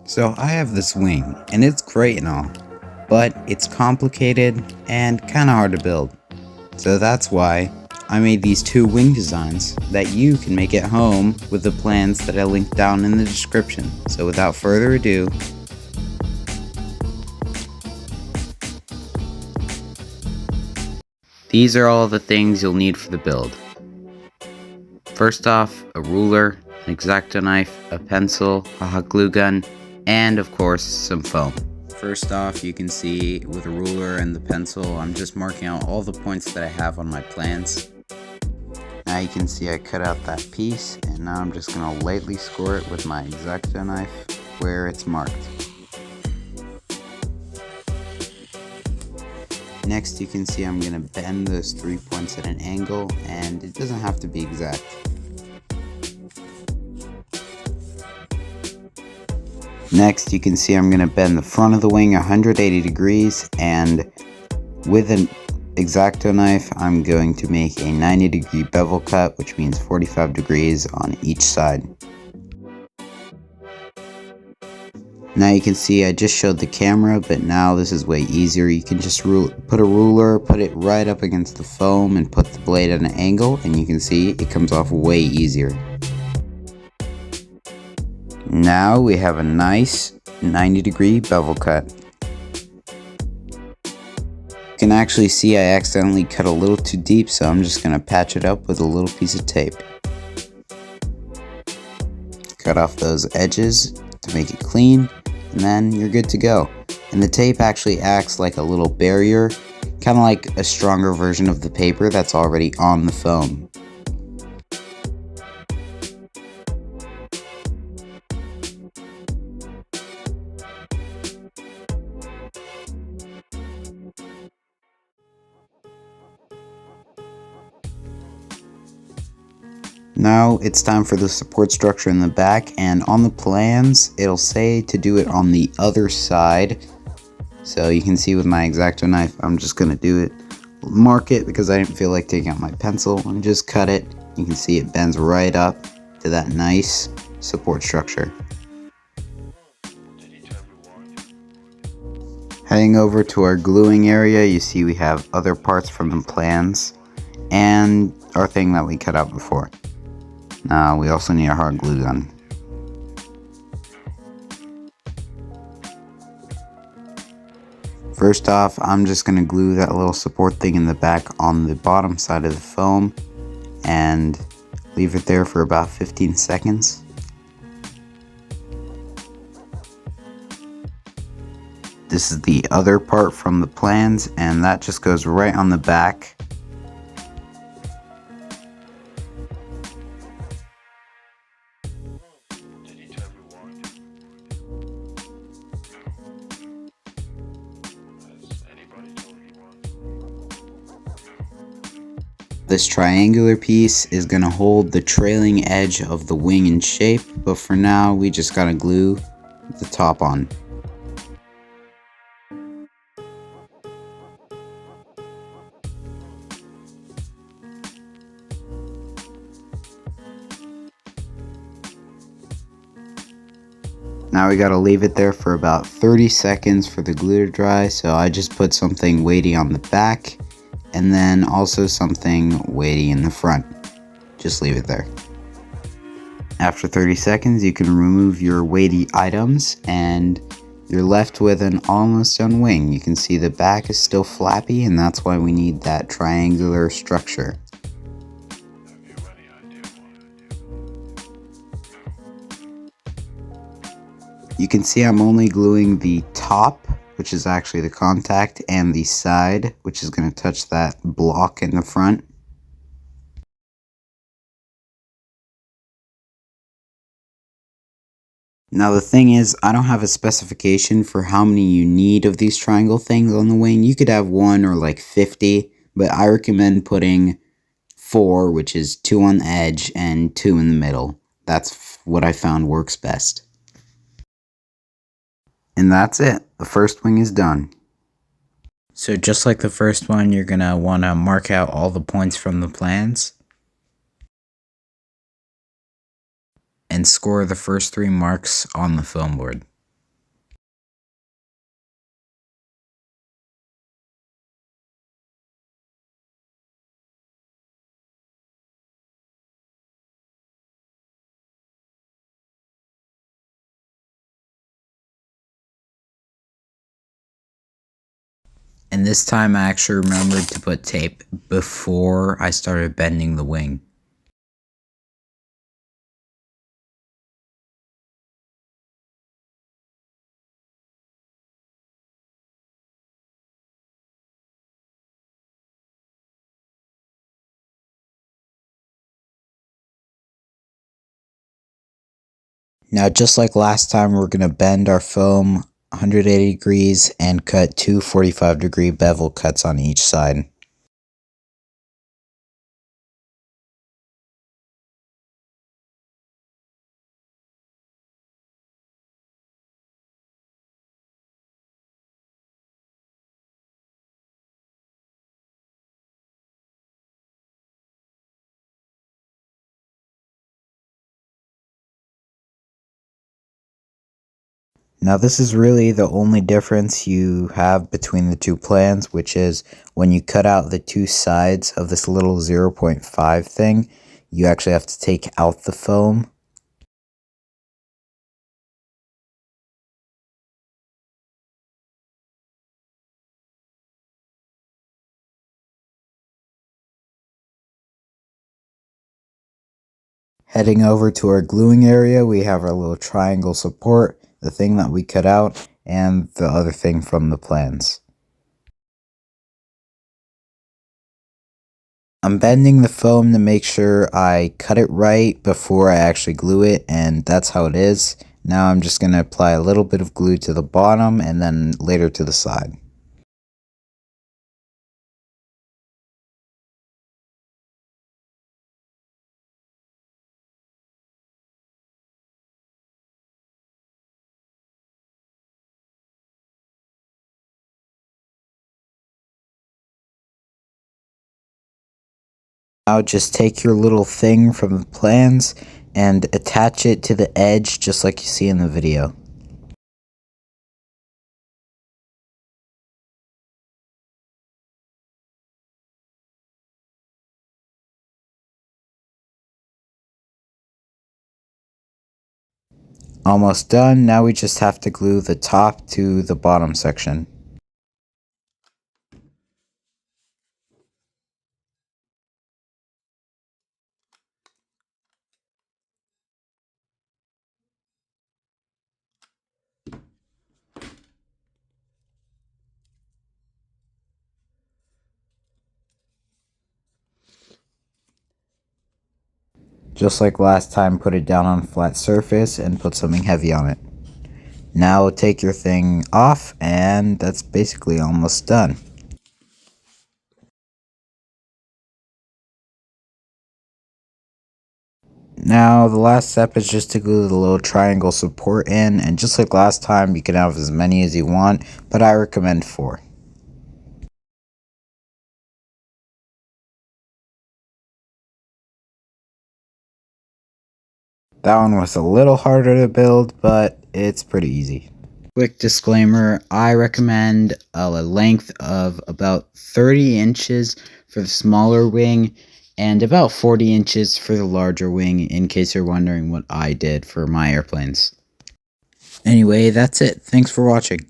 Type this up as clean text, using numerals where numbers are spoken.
So I have this wing, and it's great and all, but it's complicated and kinda hard to build. So that's why I made these two wing designs that you can make at home with the plans that I linked down in the description. So without further ado, these are all the things you'll need for the build. First off, a ruler, an X-Acto knife, a pencil, a hot glue gun, and of course some foam. First off, you can see with a ruler and the pencil, I'm just marking out all the points that I have on my plans. Now you can see I cut out that piece, and now I'm just going to lightly score it with my X-Acto knife where it's marked. Next you can see I'm going to bend those 3 points at an angle, and it doesn't have to be exact. Next you can see I'm going to bend the front of the wing 180 degrees, and with an X-Acto knife I'm going to make a 90-degree bevel cut, which means 45 degrees on each side. Now you can see I just showed the camera, but now this is way easier. You can just put a ruler, put it right up against the foam, and put the blade at an angle, and you can see it comes off way easier. Now we have a nice 90-degree bevel cut. You can actually see I accidentally cut a little too deep, so I'm just going to patch it up with a little piece of tape. Cut off those edges to make it clean, and then you're good to go. And the tape actually acts like a little barrier, kind of like a stronger version of the paper that's already on the foam. Now it's time for the support structure in the back, and on the plans it'll say to do it on the other side. So you can see with my X-Acto knife I'm just going to do it, mark it because I didn't feel like taking out my pencil, and just cut it. You can see it bends right up to that nice support structure. Heading over to our gluing area, you see we have other parts from the plans and our thing that we cut out before. Now we also need a hard glue gun. First off, I'm just going to glue that little support thing in the back on the bottom side of the foam and leave it there for about 15 seconds. This is the other part from the plans, and that just goes right on the back. This triangular piece is going to hold the trailing edge of the wing in shape, but for now we just gotta glue the top on. Now we gotta leave it there for about 30 seconds for the glue to dry, so I just put something weighty on the back and then also something weighty in the front. Just leave it there. After 30 seconds you can remove your weighty items and you're left with an almost done wing. You can see the back is still flappy, and that's why we need that triangular structure. You can see I'm only gluing the top, which is actually the contact, and the side, which is going to touch that block in the front. Now the thing is, I don't have a specification for how many you need of these triangle things on the wing. You could have 1 or like 50, but I recommend putting 4, which is 2 on the edge and 2 in the middle. That's what I found works best. And that's it. The first wing is done. So just like the first one, you're going to want to mark out all the points from the plans and score the first 3 marks on the foam board. And this time I actually remembered to put tape before I started bending the wing. Now, just like last time, we're going to bend our foam 180 degrees and cut two 45-degree bevel cuts on each side. Now this is really the only difference you have between the two plans, which is when you cut out the two sides of this little 0.5 thing, you actually have to take out the foam. Heading over to our gluing area, we have our little triangle support, the thing that we cut out, and the other thing from the plans. I'm bending the foam to make sure I cut it right before I actually glue it, and that's how it is. Now I'm just going to apply a little bit of glue to the bottom and then later to the side. Now just take your little thing from the plans and attach it to the edge just like you see in the video. Almost done, now we just have to glue the top to the bottom section. Just like last time, put it down on a flat surface and put something heavy on it. Now take your thing off and that's basically almost done. Now the last step is just to glue the little triangle support in, and just like last time you can have as many as you want, but I recommend 4. That one was a little harder to build, but it's pretty easy. Quick disclaimer, I recommend a length of about 30 inches for the smaller wing and about 40 inches for the larger wing, in case you're wondering what I did for my airplanes. Anyway, that's it. Thanks for watching.